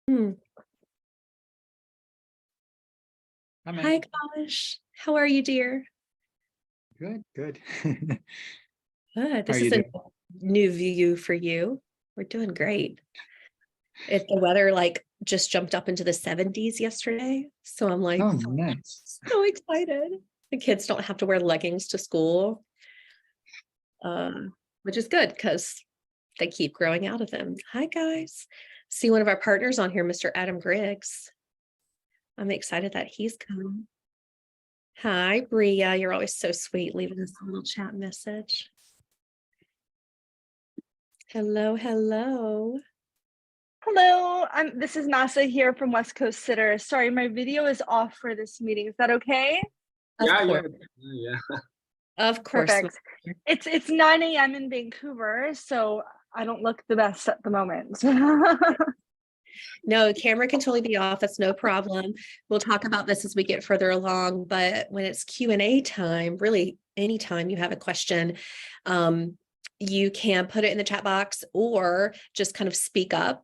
Hmm. Hi, Hi, Meg. Gosh. How are you, dear? Good, good. Good. How are This you is a doing? new view for you. We're doing great. The weather just jumped up into the 70s yesterday. So I'm Oh, nice. so excited. The kids don't have to wear leggings to school, which is good because they keep growing out of them. Hi, guys. See one of our partners on here, Mr. Adam Griggs. I'm excited that he's coming. Hi, Bria. You're always so sweet, leaving us a little chat message. Hello, hello. Hello, this is Nasa here from West Coast Sitter. Sorry, my video is off for this meeting. Is that okay? Of course. Yeah. Of course. Perfect. It's 9 a.m. in Vancouver, so I don't look the best at the moment. No, camera can totally be off. That's no problem. We'll talk about this as we get further along, but when it's Q&A time, really anytime you have a question, you can put it in the chat box or just kind of speak up.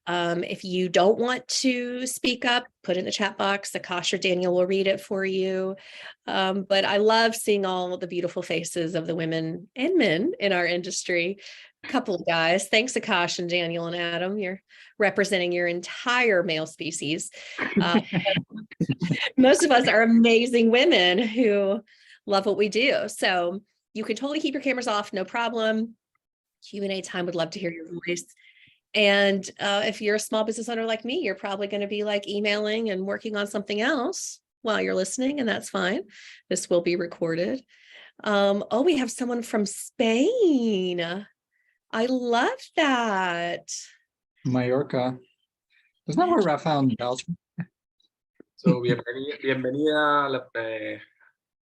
If you don't want to speak up, put it in the chat box. Akash or Daniel will read it for you. But I love seeing all the beautiful faces of the women and men in our industry. A couple of guys. Thanks, Akash and Daniel and Adam. You're representing your entire male species. Most of us are amazing women who love what we do. So you can totally keep your cameras off, no problem. Q&A time, would love to hear your voice. And if you're a small business owner like me, you're probably going to be emailing and working on something else while you're listening, and that's fine. This will be recorded. Oh, we have someone from Spain. I love that. Mallorca. Isn't that where Rafael in Belgium? So bienvenida.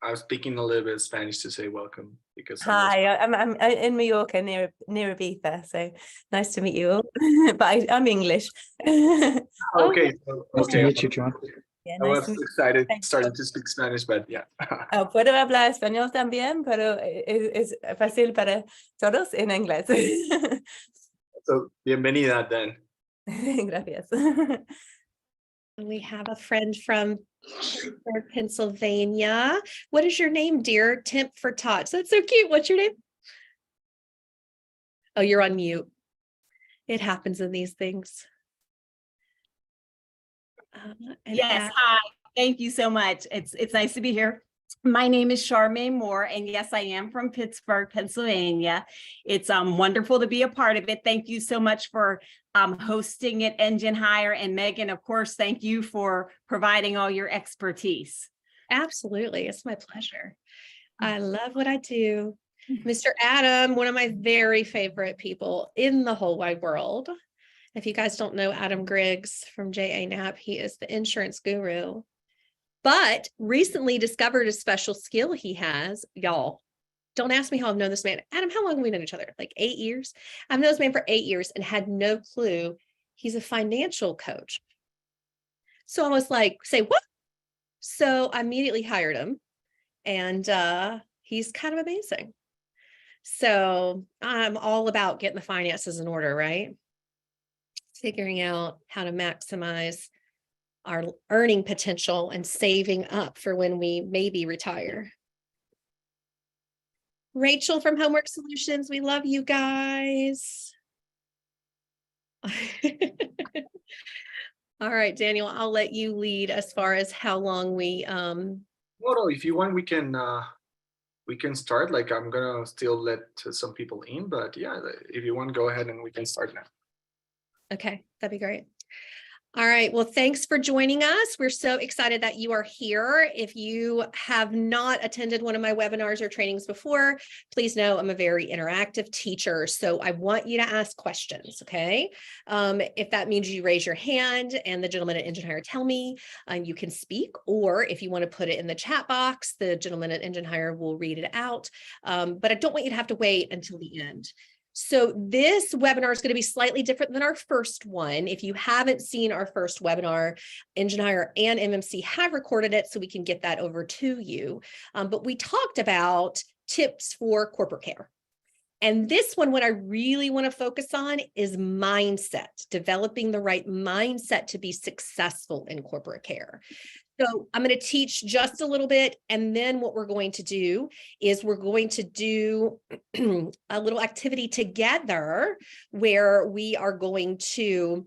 I was speaking a little bit of Spanish to say welcome because Hi, I'm in Mallorca near Ibiza, so nice to meet you all. But I'm English. okay. Nice to meet you, John. Yeah, I nice was excited Thanks. starting to speak Spanish, but yeah. Puedo hablar español también, pero es fácil para todos en inglés. So bienvenida then. Gracias. We have a friend from Pennsylvania. What is your name, dear? Temp for Tots. That's so cute. What's your name? Oh, you're on mute. It happens in these things. Yes, hi. Thank you so much. It's nice to be here. My name is Charmaine Moore, and yes, I am from Pittsburgh, Pennsylvania. It's wonderful to be a part of it. Thank you so much for hosting it, Engine Hire, and Megan, of course, thank you for providing all your expertise. Absolutely. It's my pleasure. I love what I do. Mr. Adam, one of my very favorite people in the whole wide world. If you guys don't know Adam Griggs from JA Knapp, he is the insurance guru, but recently discovered a special skill he has. Y'all, don't ask me how I've known this man. Adam, how long have we known each other? Like 8 years? I've known this man for 8 years and had no clue he's a financial coach. So I was like, say what? So I immediately hired him, and he's kind of amazing. So I'm all about getting the finances in order, right? Figuring out how to maximize our earning potential and saving up for when we maybe retire. Rachel from Homework Solutions, we love you guys. All right, Daniel, I'll let you lead as far as how long we No, if you want, we can start. Like I'm gonna still let some people in, but yeah, if you want, go ahead and we can start now. Okay, that'd be great. All right. Well, thanks for joining us. We're so excited that you are here. If you have not attended one of my webinars or trainings before, please know I'm a very interactive teacher. So I want you to ask questions. Okay. If that means you raise your hand and the gentleman at Engine Hire tell me, you can speak, or if you want to put it in the chat box, the gentleman at Engine Hire will read it out. But I don't want you to have to wait until the end. So this webinar is going to be slightly different than our first one. If you haven't seen our first webinar, Engine Hire and MMC have recorded it, so we can get that over to you. But we talked about tips for corporate care. And this one, what I really want to focus on is mindset, developing the right mindset to be successful in corporate care. So I'm going to teach just a little bit. And then what we're going to do is we're going to do a little activity together where we are going to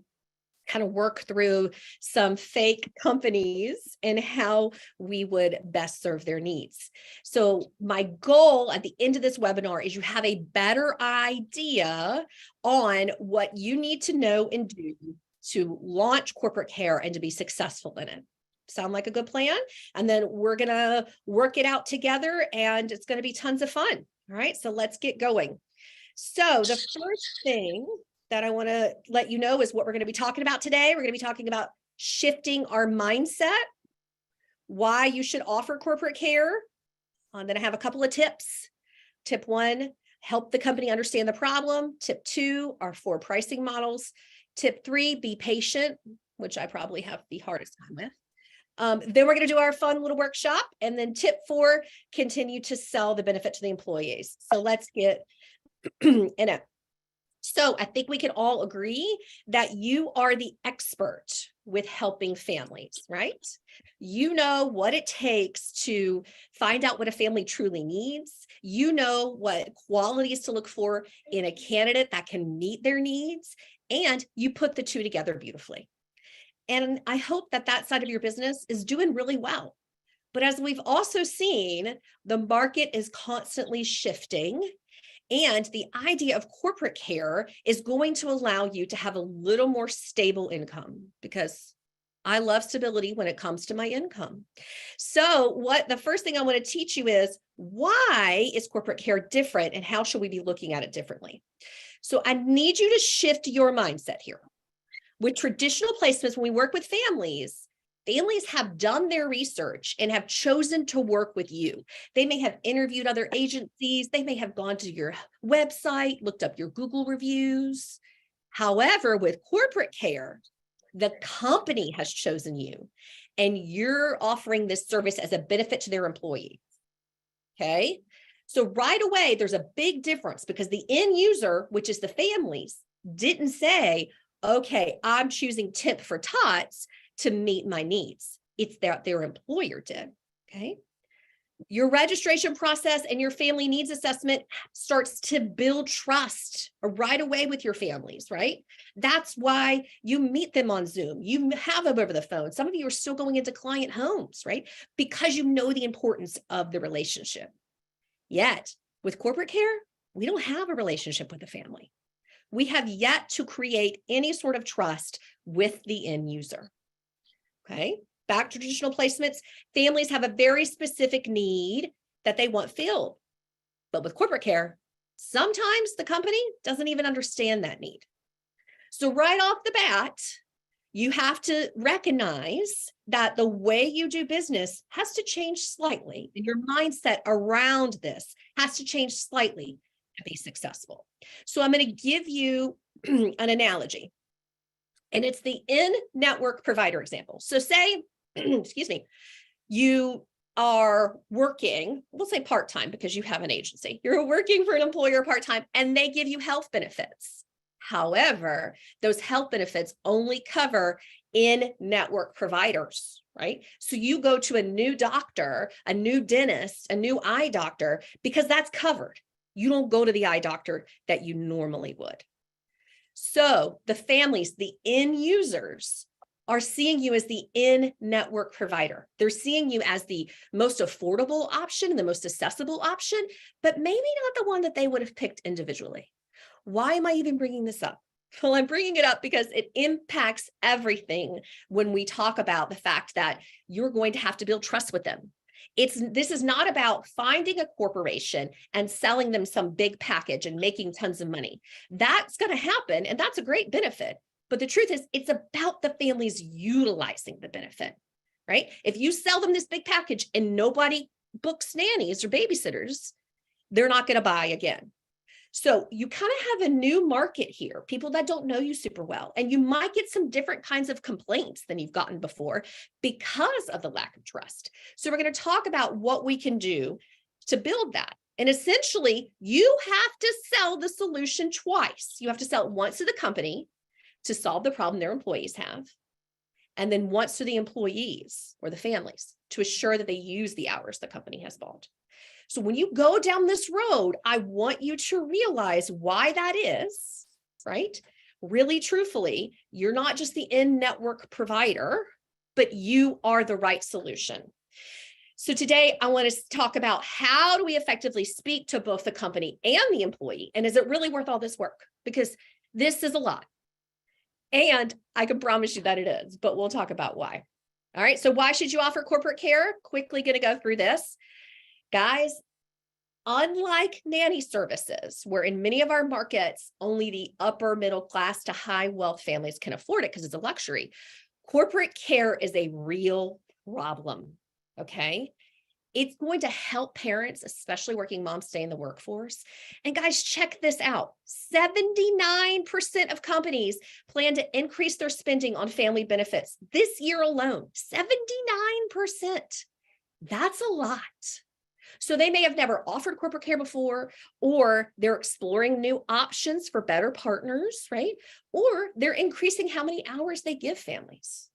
kind of work through some fake companies and how we would best serve their needs. So my goal at the end of this webinar is you have a better idea on what you need to know and do to launch corporate care and to be successful in it. Sound like a good plan? And then we're going to work it out together and it's going to be tons of fun. All right, so let's get going. So the first thing that I want to let you know is what we're going to be talking about today. We're going to be talking about shifting our mindset, why you should offer corporate care. I'm going to have a couple of tips. Tip 1, help the company understand the problem. Tip 2, our 4 pricing models. Tip 3, be patient, which I probably have the hardest time with. Then we're going to do our fun little workshop. And then tip 4, continue to sell the benefit to the employees. So let's get in it. So I think we can all agree that you are the expert with helping families, right? You know what it takes to find out what a family truly needs. You know what qualities to look for in a candidate that can meet their needs, and you put the two together beautifully. And I hope that that side of your business is doing really well. But as we've also seen, the market is constantly shifting. And the idea of corporate care is going to allow you to have a little more stable income, because I love stability when it comes to my income. So the first thing I want to teach you is, why is corporate care different and how should we be looking at it differently? So I need you to shift your mindset here. With traditional placements, when we work with families have done their research and have chosen to work with you. They may have interviewed other agencies. They may have gone to your website, looked up your Google reviews. However, with corporate care, the company has chosen you and you're offering this service as a benefit to their employees. Okay. So right away, there's a big difference because the end user, which is the families, didn't say, okay, I'm choosing Tip for Tots to meet my needs. It's that their employer did, okay? Your registration process and your family needs assessment starts to build trust right away with your families, right? That's why you meet them on Zoom. You have them over the phone. Some of you are still going into client homes, right? Because you know the importance of the relationship. Yet, with corporate care, we don't have a relationship with the family. We have yet to create any sort of trust with the end user. Okay, back to traditional placements, families have a very specific need that they want filled. But with corporate care, sometimes the company doesn't even understand that need. So right off the bat, you have to recognize that the way you do business has to change slightly. And your mindset around this has to change slightly to be successful. So I'm going to give you an analogy. And it's the in-network provider example. So say, excuse me, you are working, we'll say part-time because you have an agency. You're working for an employer part-time and they give you health benefits. However, those health benefits only cover in-network providers, right? So you go to a new doctor, a new dentist, a new eye doctor, because that's covered. You don't go to the eye doctor that you normally would. So the families, the end users, are seeing you as the in-network provider. They're seeing you as the most affordable option, the most accessible option, but maybe not the one that they would have picked individually. Why am I even bringing this up? Well, I'm bringing it up because it impacts everything when we talk about the fact that you're going to have to build trust with them. This is not about finding a corporation and selling them some big package and making tons of money. That's going to happen, and that's a great benefit. But the truth is, it's about the families utilizing the benefit, right? If you sell them this big package and nobody books nannies or babysitters, they're not going to buy again. So you kind of have a new market here, people that don't know you super well, and you might get some different kinds of complaints than you've gotten before because of the lack of trust. So we're going to talk about what we can do to build that. And essentially, you have to sell the solution twice. You have to sell it once to the company to solve the problem their employees have, and then once to the employees or the families to assure that they use the hours the company has bought. So when you go down this road, I want you to realize why that is, right? Really, truthfully, you're not just the in-network provider, but you are the right solution. So today I want to talk about how do we effectively speak to both the company and the employee? And is it really worth all this work? Because this is a lot. And I can promise you that it is, but we'll talk about why. All right. So why should you offer corporate care? Quickly going to go through this. Guys, unlike nanny services, where in many of our markets, only the upper middle class to high wealth families can afford it because it's a luxury, corporate care is a real problem. Okay. It's going to help parents, especially working moms, stay in the workforce. And guys, check this out. 79% of companies plan to increase their spending on family benefits this year alone. 79%. That's a lot. So they may have never offered corporate care before, or they're exploring new options for better partners, right? Or they're increasing how many hours they give families.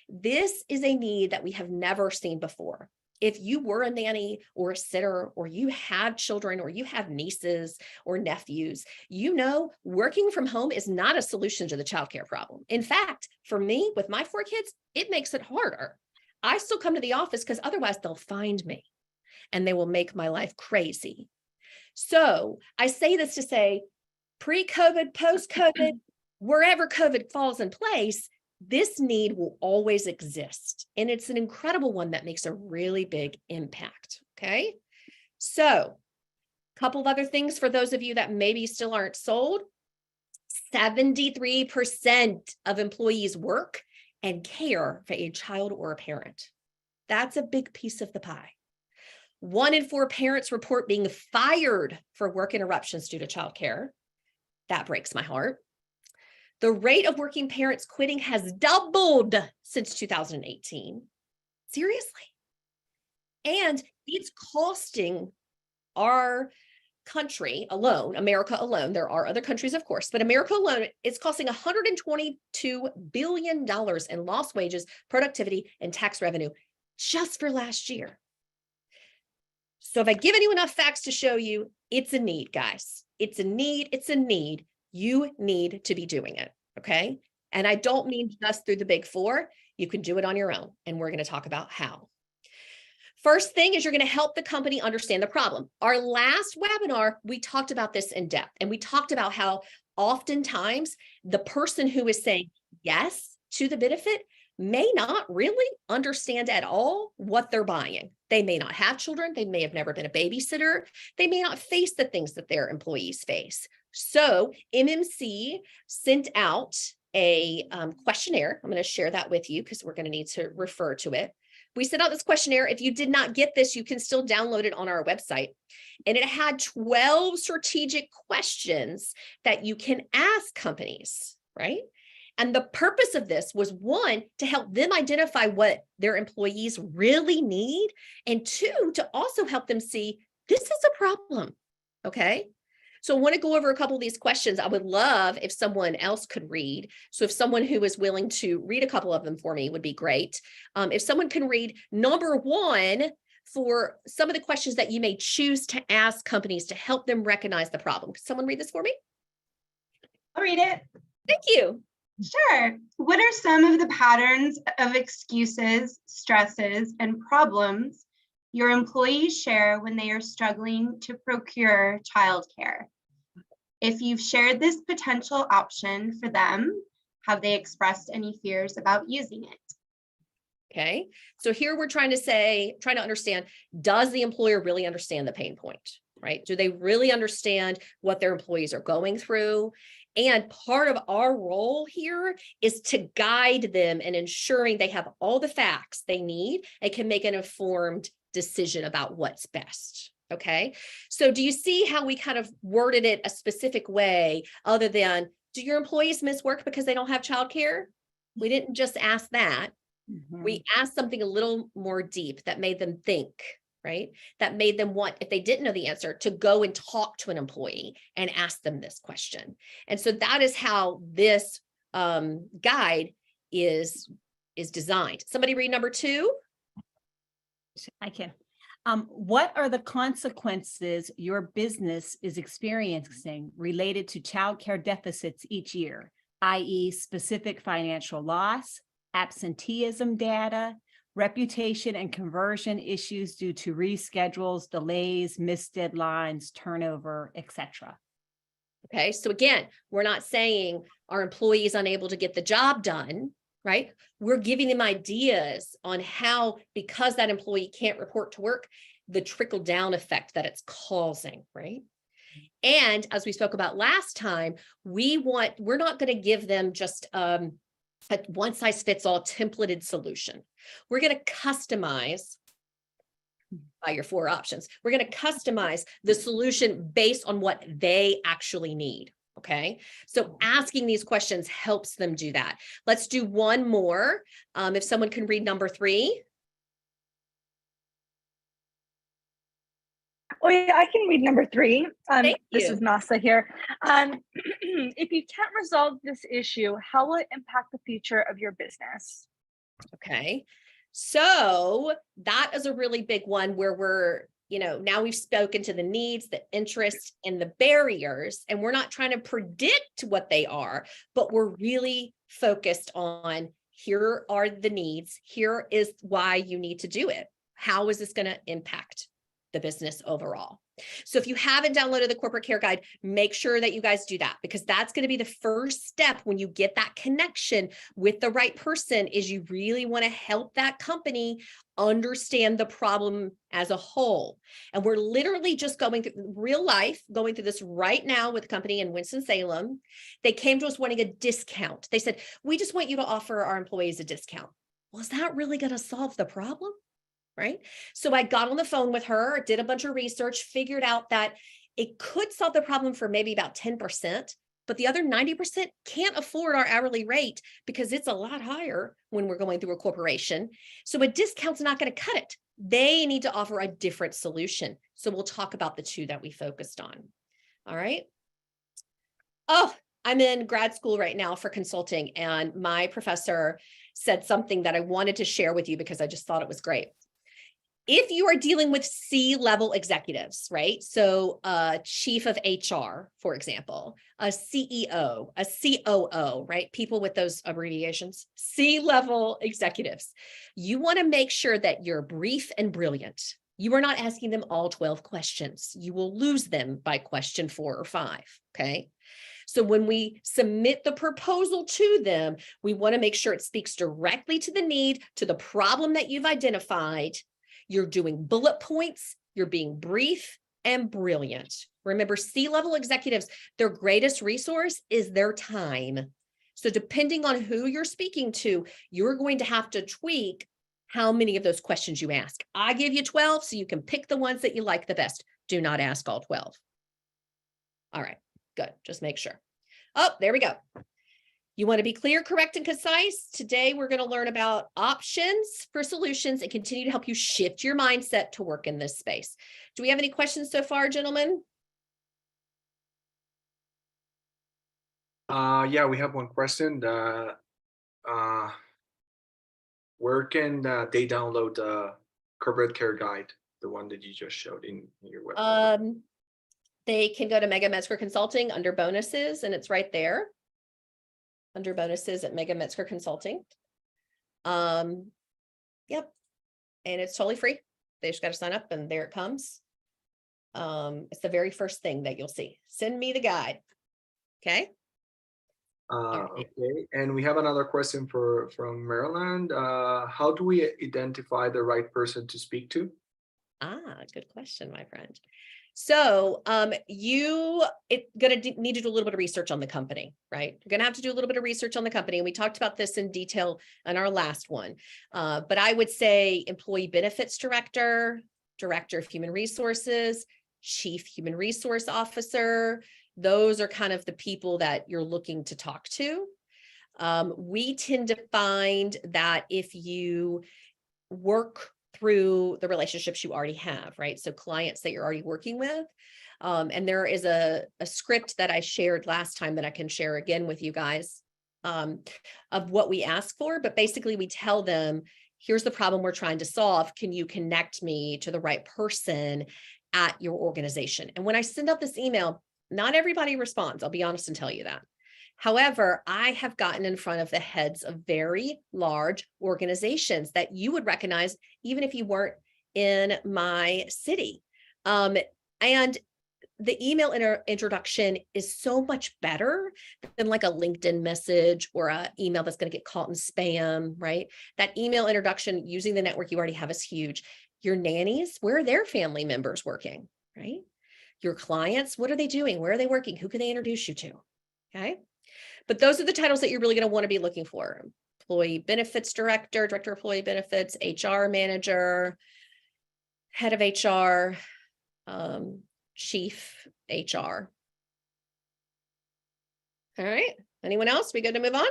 This is a need that we have never seen before. If you were a nanny or a sitter, or you have children, or you have nieces or nephews, you know, working from home is not a solution to the childcare problem. In fact, for me, with my 4 kids, it makes it harder. I still come to the office because otherwise they'll find me and they will make my life crazy. So I say this to say, pre-COVID, post-COVID, wherever COVID falls in place, this need will always exist. And it's an incredible one that makes a really big impact. Okay. So a couple of other things for those of you that maybe still aren't sold. 73% of employees work and care for a child or a parent. That's a big piece of the pie. 1 in 4 parents report being fired for work interruptions due to childcare. That breaks my heart. The rate of working parents quitting has doubled since 2018. Seriously. And it's costing our country alone, America alone, there are other countries, of course, but America alone, it's costing $122 billion in lost wages, productivity, and tax revenue just for last year. So if I given you enough facts to show you, it's a need, guys. It's a need. It's a need. You need to be doing it, okay? And I don't mean just through the big 4. You can do it on your own, and we're going to talk about how. First thing is you're going to help the company understand the problem. Our last webinar, we talked about this in depth, and we talked about how oftentimes the person who is saying yes to the benefit may not really understand at all what they're buying. They may not have children. They may have never been a babysitter. They may not face the things that their employees face. So MMC sent out a questionnaire. I'm going to share that with you because we're going to need to refer to it. We sent out this questionnaire. If you did not get this, you can still download it on our website. And it had 12 strategic questions that you can ask companies, right? And the purpose of this was, 1, to help them identify what their employees really need, and 2, to also help them see this is a problem, okay? So I want to go over a couple of these questions. I would love if someone else could read. So if someone who is willing to read a couple of them for me would be great. If someone can read number 1 for some of the questions that you may choose to ask companies to help them recognize the problem. Could someone read this for me? I'll read it. Thank you. Sure. What are some of the patterns of excuses, stresses, and problems your employees share when they are struggling to procure childcare? If you've shared this potential option for them, have they expressed any fears about using it? Okay. So here we're trying to understand, does the employer really understand the pain point, right? Do they really understand what their employees are going through? And part of our role here is to guide them in ensuring they have all the facts they need and can make an informed decision about what's best. Okay. So do you see how we kind of worded it a specific way other than, do your employees miss work because they don't have childcare? We didn't just ask that. We asked something a little more deep that made them think, right? That made them want, if they didn't know the answer, to go and talk to an employee and ask them this question. And so that is how this guide is designed. Somebody read number 2. I can. What are the consequences your business is experiencing related to childcare deficits each year, i.e. specific financial loss, absenteeism data, reputation and conversion issues due to reschedules, delays, missed deadlines, turnover, etc. Okay, so again, we're not saying our employee is unable to get the job done, right? We're giving them ideas on how, because that employee can't report to work, the trickle down effect that it's causing, right? And as we spoke about last time, we're not going to give them just a one size fits all templated solution. We're going to customize by your 4 options. We're going to customize the solution based on what they actually need. Okay, so asking these questions helps them do that. Let's do one more. If someone can read number 3. Oh yeah, I can read number 3. Thank This you. is Nasa here. If you can't resolve this issue, how will it impact the future of your business? Okay, so that is a really big one where we're, now we've spoken to the needs, the interests, and the barriers, and we're not trying to predict what they are, but we're really focused on, here are the needs, here is why you need to do it. How is this going to impact the business overall? So if you haven't downloaded the corporate care guide, make sure that you guys do that, because that's going to be the first step when you get that connection with the right person. Is you really want to help that company understand the problem as a whole. And we're literally just going through real life, going through this right now with a company in Winston-Salem. They came to us wanting a discount. They said, we just want you to offer our employees a discount. Well, is that really going to solve the problem? Right? So I got on the phone with her, did a bunch of research, figured out that it could solve the problem for maybe about 10%, but the other 90% can't afford our hourly rate because it's a lot higher when we're going through a corporation. So a discount's not going to cut it. They need to offer a different solution. So we'll talk about the 2 that we focused on. All right. Oh, I'm in grad school right now for consulting, and my professor said something that I wanted to share with you because I just thought it was great. If you are dealing with C-level executives, right? So a chief of HR, for example, a CEO, a COO, right? People with those abbreviations, C-level executives. You want to make sure that you're brief and brilliant. You are not asking them all 12 questions. You will lose them by question 4 or 5, okay? So when we submit the proposal to them, we want to make sure it speaks directly to the need, to the problem that you've identified. You're doing bullet points, you're being brief and brilliant. Remember, C-level executives, their greatest resource is their time. So depending on who you're speaking to, you're going to have to tweak how many of those questions you ask. I give you 12, so you can pick the ones that you like the best. Do not ask all 12. All right, good. Just make sure. Oh, there we go. You want to be clear, correct, and concise. Today, we're going to learn about options for solutions and continue to help you shift your mindset to work in this space. Do we have any questions so far, gentlemen? Yeah, we have one question. Where can they download the corporate care guide, the one that you just showed in your website? They can go to Metzger Consulting under bonuses, and it's right there under bonuses at Metzger Consulting. Yep, and it's totally free. They just got to sign up, and there it comes. It's the very first thing that you'll see. Send me the guide. Okay. Okay, and we have another question from Maryland. How do we identify the right person to speak to? Good question, my friend. So it's going to need to do a little bit of research on the company, right? You're going to have to do a little bit of research on the company. And we talked about this in detail in our last one. But I would say employee benefits director, director of human resources, chief human resource officer. Those are kind of the people that you're looking to talk to. We tend to find that if you work through the relationships you already have, right? So clients that you're already working with. And there is a script that I shared last time that I can share again with you guys of what we ask for. But basically we tell them, here's the problem we're trying to solve. Can you connect me to the right person at your organization? And when I send out this email, not everybody responds. I'll be honest and tell you that. However, I have gotten in front of the heads of very large organizations that you would recognize even if you weren't in my city. And the email introduction is so much better than like a LinkedIn message or an email that's going to get caught in spam, right? That email introduction using the network you already have is huge. Your nannies, where are their family members working, right? Your clients, what are they doing? Where are they working? Who can they introduce you to? Okay. But those are the titles that you're really going to want to be looking for. Employee benefits director, director of employee benefits, HR manager, head of HR, chief HR. All right. Anyone else? We good to move on?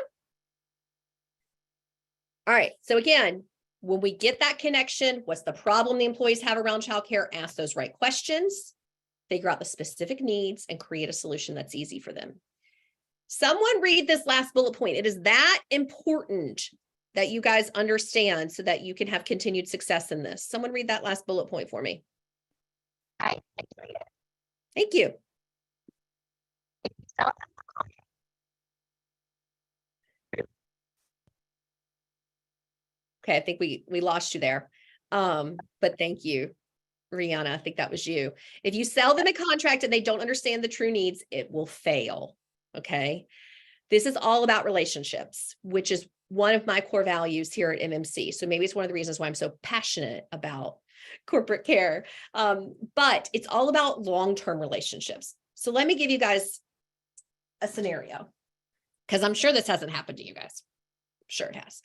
All right. So again, when we get that connection, what's the problem the employees have around childcare? Ask those right questions, figure out the specific needs, and create a solution that's easy for them. Someone read this last bullet point. It is that important that you guys understand so that you can have continued success in this. Someone read that last bullet point for me. I read it. Thank you. So, Okay, I think we lost you there. But thank you, Rihanna. I think that was you. If you sell them a contract and they don't understand the true needs, it will fail. Okay. This is all about relationships, which is one of my core values here at MMC. So maybe it's one of the reasons why I'm so passionate about corporate care. But it's all about long-term relationships. So let me give you guys a scenario, because I'm sure this hasn't happened to you guys. I'm sure it has.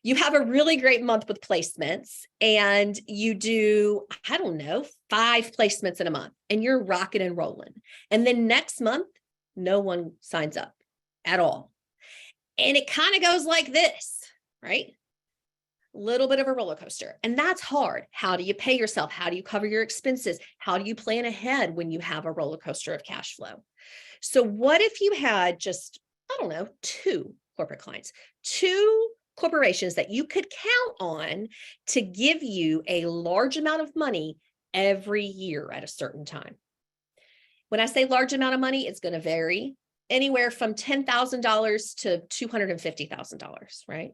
You have a really great month with placements and you do, I don't know, 5 placements in a month and you're rocking and rolling. And then next month, no one signs up at all. And it kind of goes like this, right? A little bit of a roller coaster. And that's hard. How do you pay yourself? How do you cover your expenses? How do you plan ahead when you have a roller coaster of cash flow? So what if you had just, I don't know, 2 corporate clients, 2 corporations that you could count on to give you a large amount of money every year at a certain time? When I say large amount of money, it's going to vary anywhere from $10,000 to $250,000, right?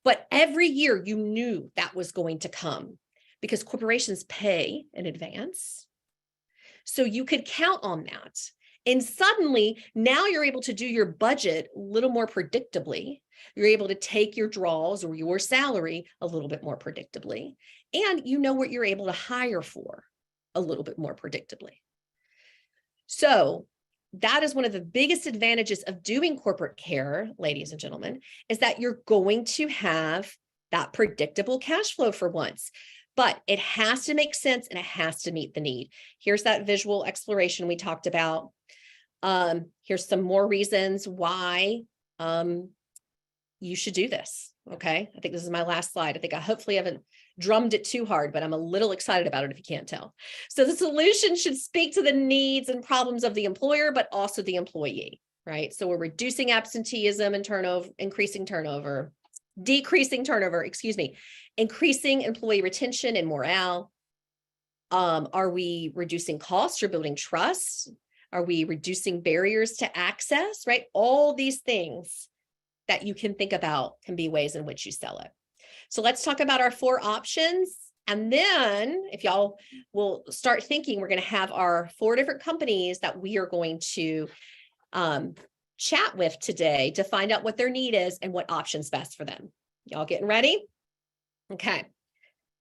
But every year you knew that was going to come because corporations pay in advance. So you could count on that. And suddenly now you're able to do your budget a little more predictably. You're able to take your draws or your salary a little bit more predictably. And you know what you're able to hire for a little bit more predictably. So that is one of the biggest advantages of doing corporate care, ladies and gentlemen, is that you're going to have that predictable cash flow for once, but it has to make sense and it has to meet the need. Here's that visual exploration we talked about. Here's some more reasons why you should do this. Okay. I think this is my last slide. I think I hopefully haven't drummed it too hard, but I'm a little excited about it if you can't tell. So the solution should speak to the needs and problems of the employer, but also the employee, right? So we're reducing absenteeism and turnover, decreasing turnover, increasing employee retention and morale. Are we reducing costs or building trust? Are we reducing barriers to access, right? All these things that you can think about can be ways in which you sell it. So let's talk about our 4 options. And then if y'all will start thinking, we're going to have our 4 different companies that we are going to chat with today to find out what their need is and what option's best for them. Y'all getting ready? Okay.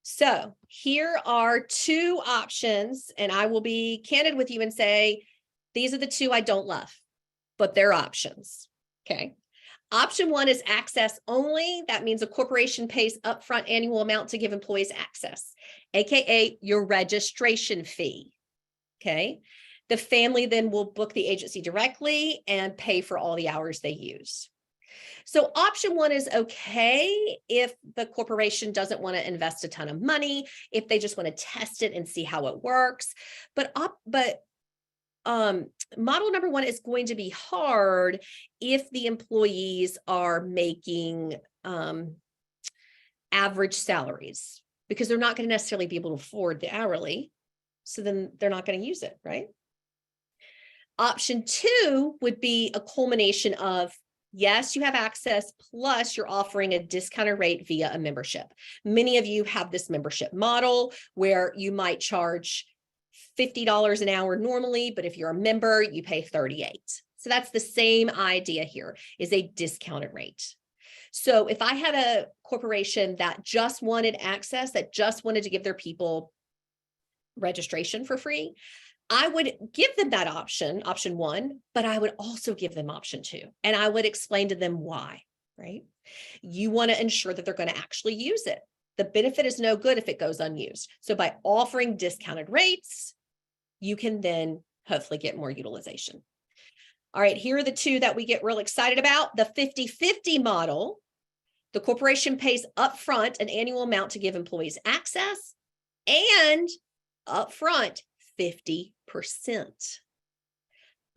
So here are 2 options, and I will be candid with you and say, these are the 2 I don't love, but they're options. Okay. Option 1 is access only. That means a corporation pays upfront annual amount to give employees access, AKA your registration fee. Okay. The family then will book the agency directly and pay for all the hours they use. So option one is okay if the corporation doesn't want to invest a ton of money, if they just want to test it and see how it works. But model number one is going to be hard if the employees are making average salaries, because they're not going to necessarily be able to afford the hourly. So then they're not going to use it, right? Option two would be a culmination of, yes, you have access, plus you're offering a discounted rate via a membership. Many of you have this membership model where you might charge $50 an hour normally, but if you're a member, you pay $38. So that's the same idea here, is a discounted rate. So if I had a corporation that just wanted access, that just wanted to give their people registration for free, I would give them that option one, but I would also give them option two. And I would explain to them why, right? You want to ensure that they're going to actually use it. The benefit is no good if it goes unused. So by offering discounted rates, you can then hopefully get more utilization. All right, here are the two that we get real excited about. The 50-50 model. The corporation pays upfront an annual amount to give employees access, and upfront 50%.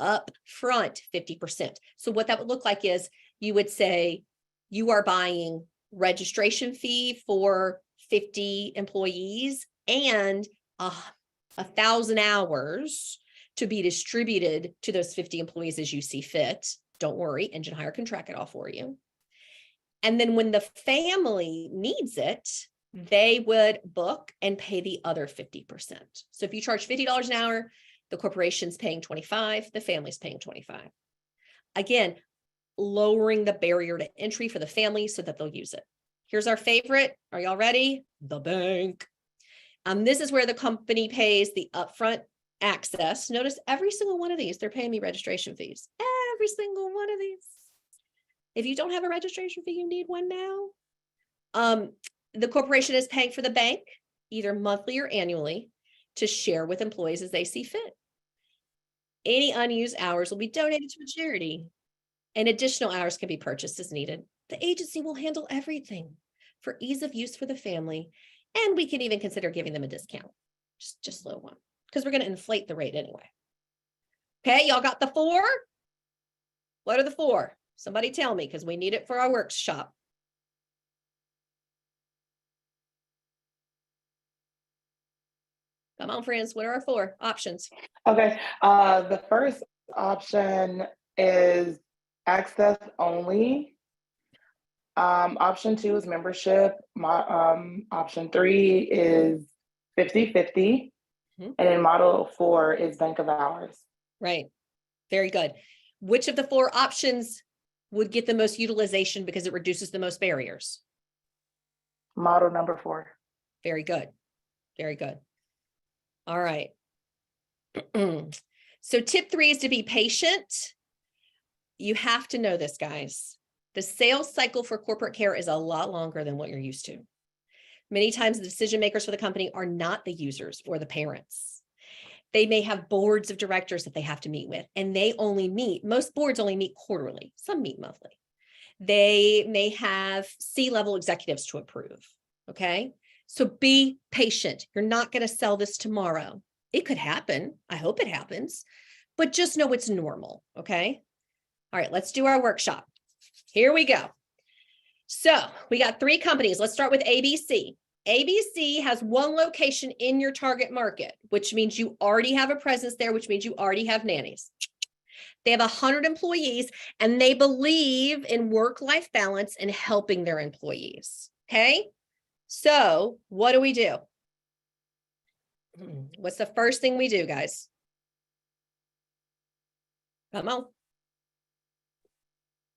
Upfront 50%. So what that would look like is you would say you are buying registration fee for 50 employees and 1,000 hours to be distributed to those 50 employees as you see fit. Don't worry, Engine Hire can track it all for you. And then when the family needs it, they would book and pay the other 50%. So if you charge $50 an hour, the corporation's paying 25, the family's paying 25. Again, lowering the barrier to entry for the family so that they'll use it. Here's our favorite. Are y'all ready? The bank. This is where the company pays the upfront access. Notice every single one of these, they're paying me registration fees. Every single one of these. If you don't have a registration fee, you need one now. The corporation is paying for the bank, either monthly or annually, to share with employees as they see fit. Any unused hours will be donated to a charity, and additional hours can be purchased as needed. The agency will handle everything for ease of use for the family, and we can even consider giving them a discount, just a little one, because we're going to inflate the rate anyway. Okay, y'all got the four? What are the four? Somebody tell me, because we need it for our workshop. Come on, friends. What are our four options? Okay. The first option is access only. Option two is membership. Option three is 50-50. And then model four is bank of hours. Right. Very good. Which of the four options would get the most utilization because it reduces the most barriers? Model number four. Very good. Very good. All right. So tip three is to be patient. You have to know this, guys. The sales cycle for corporate care is a lot longer than what you're used to. Many times the decision makers for the company are not the users or the parents. They may have boards of directors that they have to meet with, and they only meet, most boards only meet quarterly, some meet monthly. They may have C-level executives to approve, okay? So be patient. You're not going to sell this tomorrow. It could happen. I hope it happens, but just know it's normal, okay? All right, let's do our workshop. Here we go. So we got three companies. Let's start with ABC. ABC has one location in your target market, which means you already have a presence there, which means you already have nannies. They have 100 employees, and they believe in work-life balance and helping their employees, okay? So what do we do? What's the first thing we do, guys? Come on.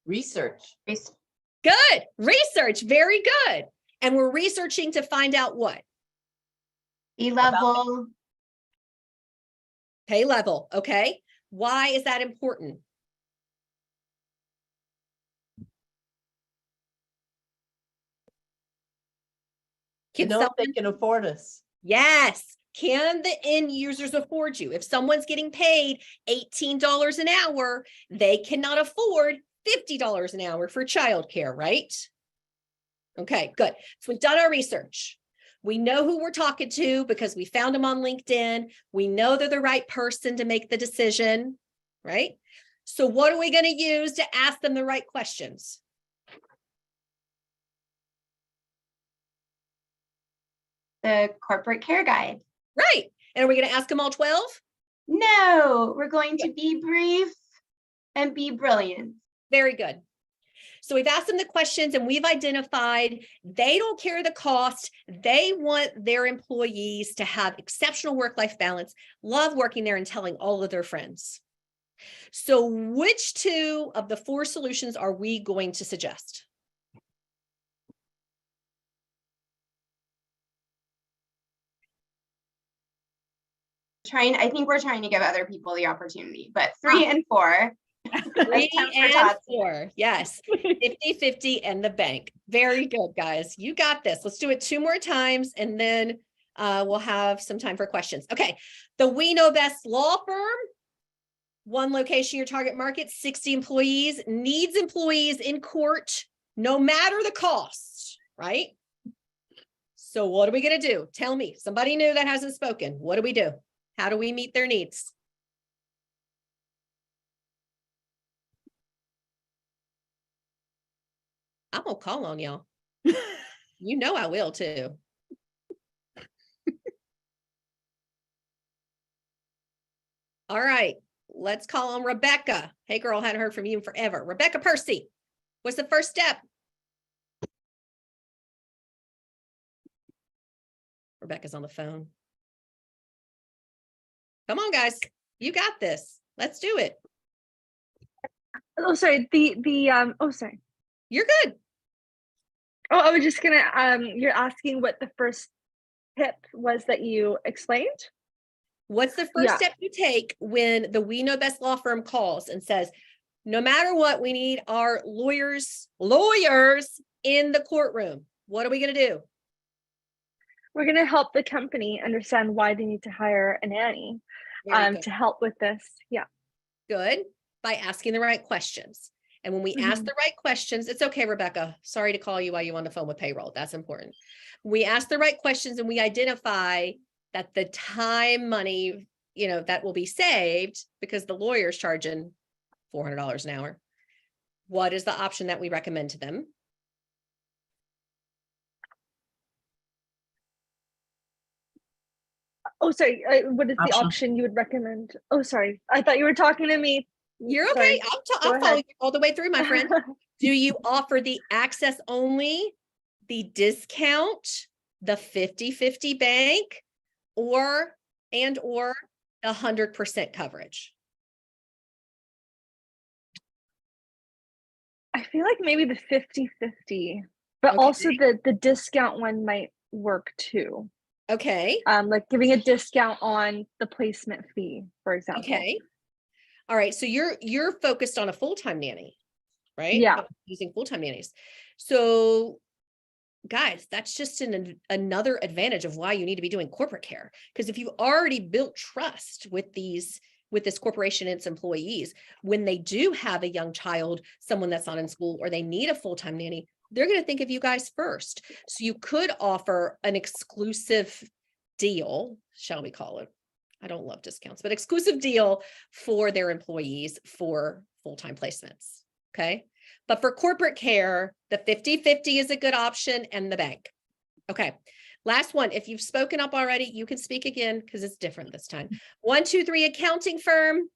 Research. Good. Research. Very good. And we're researching to find out what? Pay level. Pay level. Okay. Why is that important? To know if they can afford us. Yes. Can the end users afford you? If someone's getting paid $18 an hour, they cannot afford $50 an hour for childcare, right? Okay, good. So we've done our research. We know who we're talking to because we found them on LinkedIn. We know they're the right person to make the decision, right? So what are we going to use to ask them the right questions? The corporate care guide. Right. And are we going to ask them all 12? No, we're going to be brief and be brilliant. Very good. So we've asked them the questions and we've identified they don't care the cost. They want their employees to have exceptional work-life balance, love working there and telling all of their friends. So which two of the 4 solutions are we going to suggest? I think we're trying to give other people the opportunity, but 3 and 4. 3 Attempt for and Tots. 4. Yes. 50-50 and the bank. Very good, guys. You got this. Let's do it 2 more times and then we'll have some time for questions. Okay. The We Know Best law firm, 1 location, your target market, 60 employees, needs employees in court, no matter the cost, right? So what are we going to do? Tell me, somebody new that hasn't spoken. What do we do? How do we meet their needs? I'm gonna call on y'all. You know I will too. All right, let's call on Rebecca. Hey girl, hadn't heard from you in forever. Rebecca Percy, what's the first step? Rebecca's on the phone. Come on, guys. You got this. Let's do it. Oh, sorry. Oh, sorry. You're good. Oh, I was just gonna, you're asking what the first tip was that you explained? What's the first Yeah. step you take when the We Know Best law firm calls and says, no matter what, we need our lawyers in the courtroom? What are we going to do? We're gonna help the company understand why they need to hire a nanny Very good. to help with this. Yeah. Good. By asking the right questions. And when we ask the right questions, it's okay, Rebecca. Sorry to call you while you're on the phone with payroll. That's important. We ask the right questions and we identify that the time money, that will be saved because the lawyer's charging $400 an hour. What is the option that we recommend to them? Oh, sorry. What is the option you would recommend? Oh, sorry. I thought you were talking to me. You're Sorry. okay. I'll follow you all the way through, my friend. ahead. Do you offer the access only, the discount, the 50-50 bank, or the 100% coverage? I feel like maybe the 50-50, but Okay. also the discount one might work too. Okay. Like giving a discount on the placement fee, for example. Okay. All right. So you're focused on a full-time nanny, right? Yeah. Using full-time nannies. So guys, that's just another advantage of why you need to be doing corporate care. Because if you already built trust with this corporation and its employees, when they do have a young child, someone that's not in school, or they need a full-time nanny, they're going to think of you guys first. So you could offer an exclusive deal, shall we call it? I don't love discounts, but exclusive deal for their employees for full-time placements. Okay. But for corporate care, the 50-50 is a good option, and the bank. Okay. Last one. If you've spoken up already, you can speak again because it's different this time. 123 accounting firm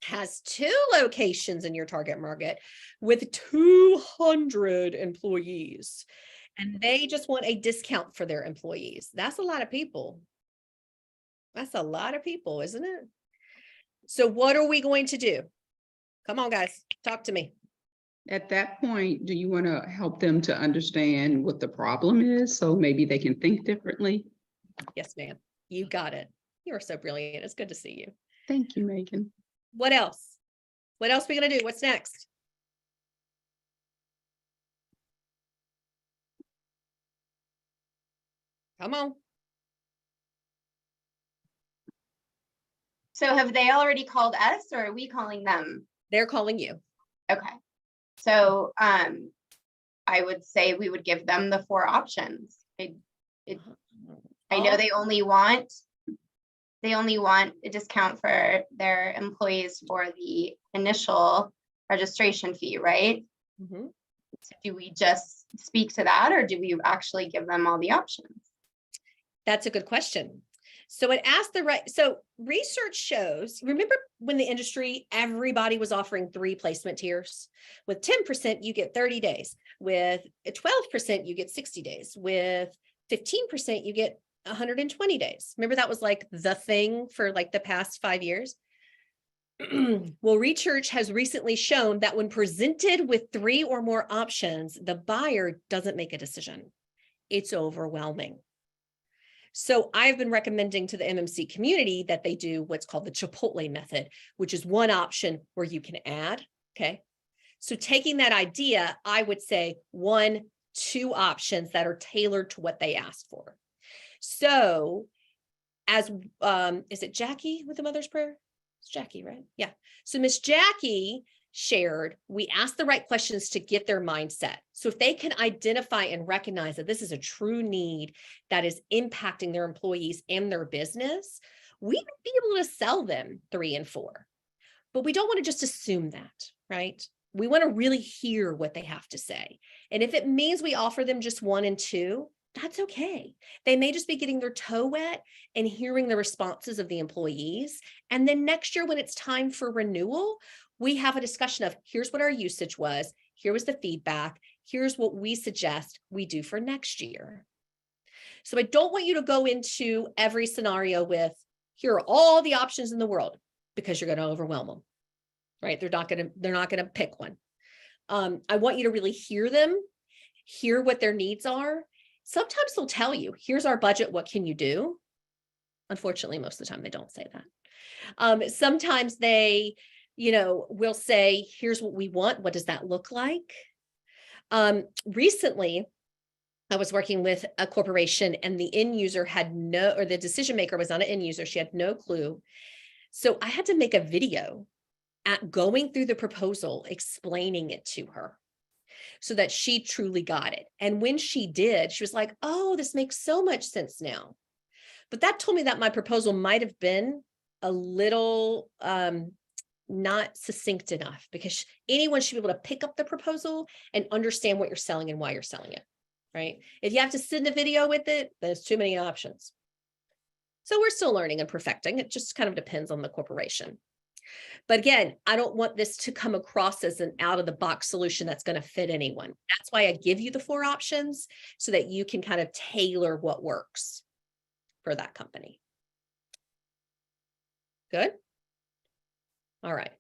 has 2 locations in your target market with 200 employees, and they just want a discount for their employees. That's a lot of people. That's a lot of people, isn't it? So what are we going to do? Come on, guys, talk to me. At that point, do you want to help them to understand what the problem is so maybe they can think differently? Yes, ma'am. You got it. You are so brilliant. It's good to see you. Thank you, Megan. What else? What else are we going to do? What's next? Come on. So have they already called us or are we calling them? They're calling you. Okay. So I would say we would give them the 4 options. I know they only want a discount for their employees for the initial registration fee, right? Mhm. So do we just speak to that, or do we actually give them all the options? That's a good question. So it asked the right, so research shows, remember when the industry, everybody was offering 3 placement tiers? With 10%, you get 30 days. With 12%, you get 60 days. With 15%, you get 120 days. Remember that was like the thing for like the past 5 years? Well, research has recently shown that when presented with 3 or more options, the buyer doesn't make a decision. It's overwhelming. So I've been recommending to the MMC community that they do what's called the Chipotle method, which is one option where you can add. Okay. So taking that idea, I would say 1, 2 options that are tailored to what they asked for. So as, is it Jackie with the Mother's Prayer? It's Jackie, right? Yeah. So Miss Jackie shared, we asked the right questions to get their mindset. So if they can identify and recognize that this is a true need that is impacting their employees and their business, we would be able to sell them 3 and 4. But we don't want to just assume that, right? We want to really hear what they have to say. And if it means we offer them just 1 and 2, that's okay. They may just be getting their toe wet and hearing the responses of the employees. And then next year, when it's time for renewal, we have a discussion of here's what our usage was, here was the feedback, here's what we suggest we do for next year. So I don't want you to go into every scenario with, here are all the options in the world, because you're going to overwhelm them, right? They're not going to pick one. I want you to really hear them, hear what their needs are. Sometimes they'll tell you, here's our budget, what can you do? Unfortunately, most of the time they don't say that. Sometimes they, will say, here's what we want. What does that look like? Recently, I was working with a corporation and the end user had or the decision maker was not an end user. She had no clue. So I had to make a video at going through the proposal, explaining it to her so that she truly got it. And when she did, she was like, oh, this makes so much sense now. But that told me that my proposal might have been a little not succinct enough, because anyone should be able to pick up the proposal and understand what you're selling and why you're selling it, right? If you have to send a video with it, there's too many options. So we're still learning and perfecting. It just kind of depends on the corporation. But again, I don't want this to come across as an out-of-the-box solution that's going to fit anyone. That's why I give you the 4 options so that you can kind of tailor what works for that company. Good? All right.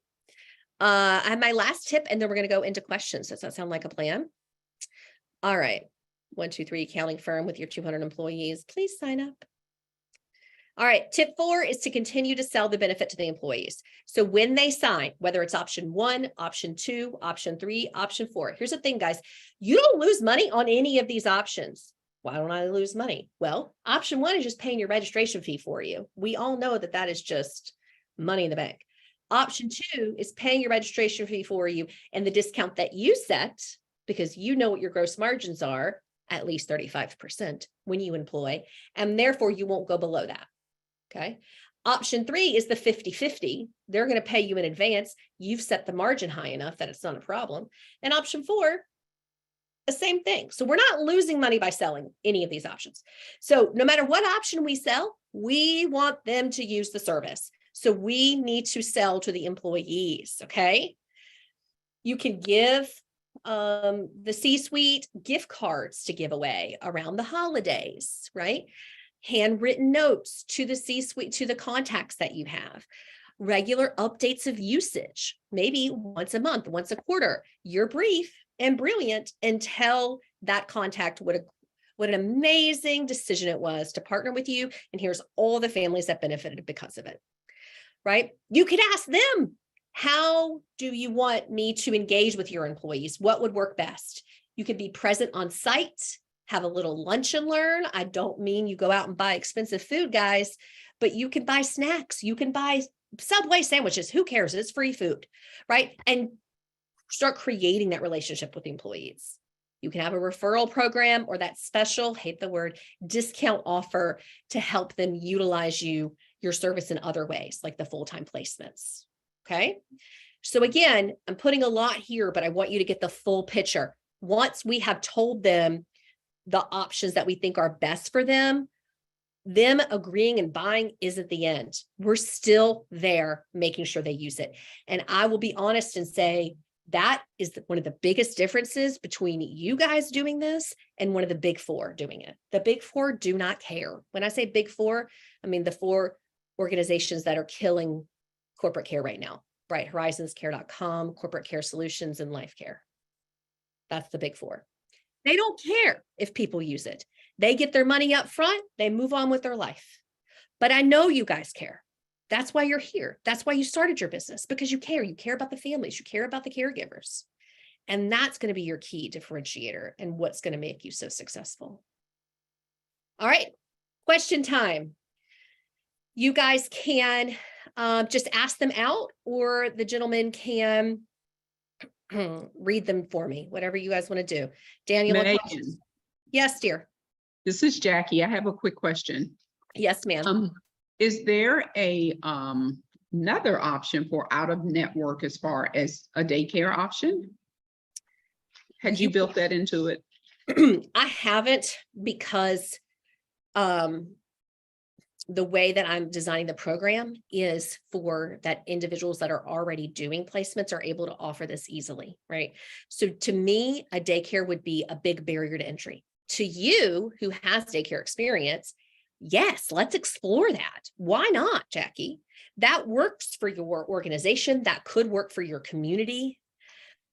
I have my last tip, and then we're going to go into questions. Does that sound like a plan? All right. 1, 2, 3 accounting firm with your 200 employees. Please sign up. All right. Tip 4 is to continue to sell the benefit to the employees. So when they sign, whether it's option 1, option 2, option 3, option 4, here's the thing, guys, you don't lose money on any of these options. Why don't I lose money? Well, option 1 is just paying your registration fee for you. We all know that that is just money in the bank. Option 2 is paying your registration fee for you and the discount that you set, because you know what your gross margins are, at least 35% when you employ, and therefore you won't go below that. Okay. Option 3 is the 50-50. They're going to pay you in advance. You've set the margin high enough that it's not a problem. And option 4, the same thing. So we're not losing money by selling any of these options. So no matter what option we sell, we want them to use the service. So we need to sell to the employees. Okay. You can give the C-suite gift cards to give away around the holidays, right? Handwritten notes to the C-suite, to the contacts that you have, regular updates of usage, maybe once a month, once a quarter. You're brief and brilliant and tell that contact what an amazing decision it was to partner with you. And here's all the families that benefited because of it, right? You could ask them, how do you want me to engage with your employees? What would work best? You could be present on site, have a little lunch and learn. I don't mean you go out and buy expensive food, guys, but you can buy snacks. You can buy Subway sandwiches. Who cares? It's free food, right? And start creating that relationship with the employees. You can have a referral program or that special, hate the word, discount offer to help them utilize your service in other ways, like the full-time placements. Okay. So again, I'm putting a lot here, but I want you to get the full picture. Once we have told them the options that we think are best for them agreeing and buying isn't the end. We're still there making sure they use it. And I will be honest and say that is one of the biggest differences between you guys doing this and one of the big four doing it. The big four do not care. When I say big four, I mean the 4 organizations that are killing corporate care right now, right? Horizonscare.com, Corporate Care Solutions, and Life Care. That's the big 4. They don't care if people use it. They get their money up front, they move on with their life. But I know you guys care. That's why you're here. That's why you started your business, because you care. You care about the families, you care about the caregivers. And that's going to be your key differentiator and what's going to make you so successful. All right, question time. You guys can just ask them out, or the gentleman can read them for me, whatever you guys want to do. Daniel. Megan, Yes, dear. this is Jackie. I have a quick question. Yes, ma'am. Is there a another option for out of network as far as a daycare option? Had you built that into it? I haven't, because the way that I'm designing the program is for that individuals that are already doing placements are able to offer this easily, right? So to me, a daycare would be a big barrier to entry. To you who has daycare experience, yes, let's explore that. Why not, Jackie? That works for your organization. That could work for your community.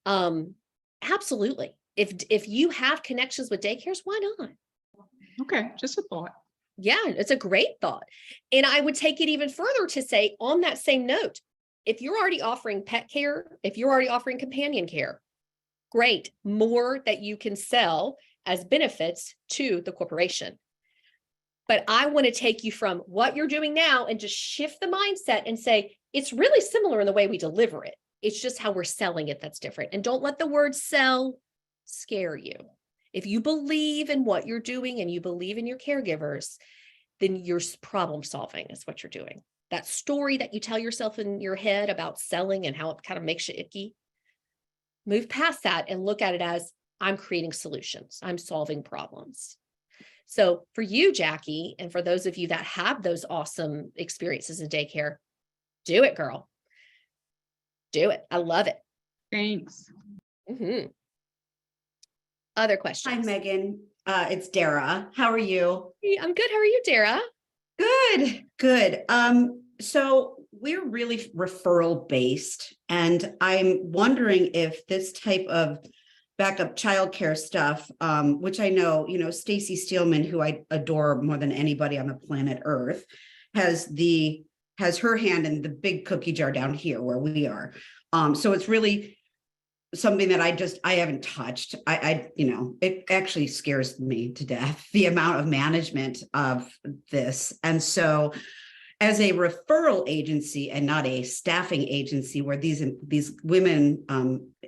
Absolutely. If you have connections with daycares, why not? Okay, just a thought. Yeah, it's a great thought. And I would take it even further to say, on that same note, if you're already offering pet care, if you're already offering companion care, great, more that you can sell as benefits to the corporation. But I want to take you from what you're doing now and just shift the mindset and say, it's really similar in the way we deliver it. It's just how we're selling it that's different. And don't let the word sell scare you. If you believe in what you're doing and you believe in your caregivers, then you're problem solving is what you're doing. That story that you tell yourself in your head about selling and how it kind of makes you icky, move past that and look at it as, I'm creating solutions. I'm solving problems. So for you, Jackie, and for those of you that have those awesome experiences in daycare, do it, girl. Do it. I love it. Thanks. Mm-hmm. Other questions? Hi, Megan. It's Dara. How are you? Hey, I'm good. How are you, Dara? Good, good. So we're really referral based, and I'm wondering if this type of backup childcare stuff, which I know, Stacy Steelman, who I adore more than anybody on the planet Earth, has her hand in the big cookie jar down here where we are. So it's really something that I haven't touched. It actually scares me to death, the amount of management of this. And so as a referral agency and not a staffing agency where these women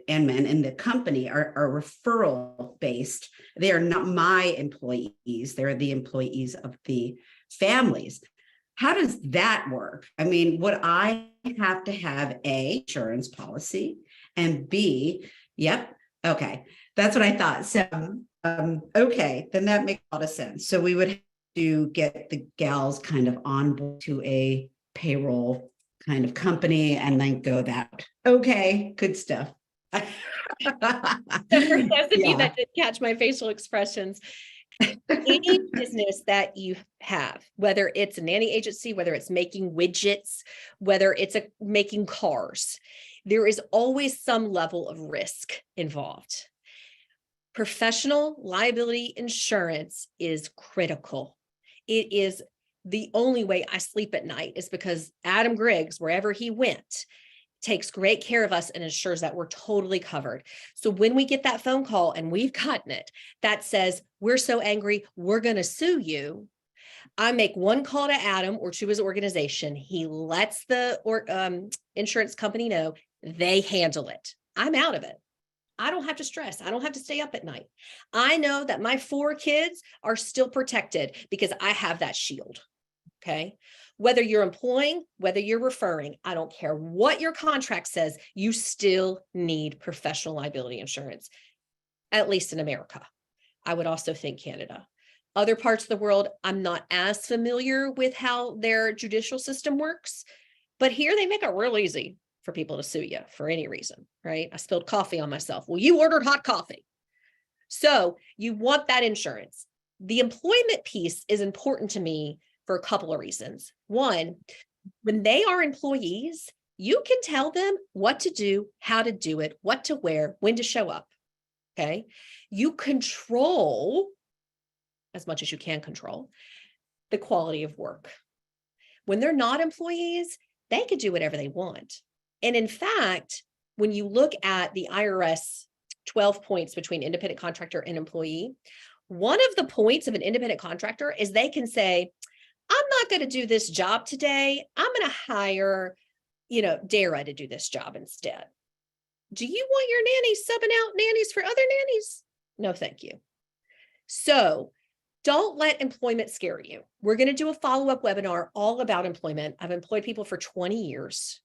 and men in the company are referral based, they are not my employees. They're the employees of the families. How does that work? I mean, would I have to have A, insurance policy, and B, yep, okay, that's what I thought. So, okay, then that makes a lot of sense. So we would have to get the gals kind of on board to a payroll kind of company and then go that. Okay, good stuff. So for those of you that didn't catch my facial expressions, any business that you have, whether it's a nanny agency, whether it's making widgets, whether it's making cars, there is always some level of risk involved. Professional liability insurance is critical. It is the only way I sleep at night, is because Adam Griggs, wherever he went, takes great care of us and ensures that we're totally covered. So when we get that phone call, and we've gotten it, that says, we're so angry, we're going to sue you, I make one call to Adam or to his organization. He lets the insurance company know, they handle it. I'm out of it. I don't have to stress. I don't have to stay up at night. I know that my 4 kids are still protected because I have that shield. Okay. Whether you're employing, whether you're referring, I don't care what your contract says, you still need professional liability insurance, at least in America. I would also think Canada. Other parts of the world, I'm not as familiar with how their judicial system works, but here they make it real easy for people to sue you for any reason, right? I spilled coffee on myself. Well, you ordered hot coffee. So you want that insurance. The employment piece is important to me for a couple of reasons. One, when they are employees, you can tell them what to do, how to do it, what to wear, when to show up. Okay. You control, as much as you can control, the quality of work. When they're not employees, they can do whatever they want. And in fact, when you look at the IRS 12 points between independent contractor and employee, one of the points of an independent contractor is they can say, I'm not going to do this job today. I'm going to hire, Dara to do this job instead. Do you want your nanny subbing out nannies for other nannies? No, thank you. So don't let employment scare you. We're going to do a follow-up webinar all about employment. I've employed people for 20 years.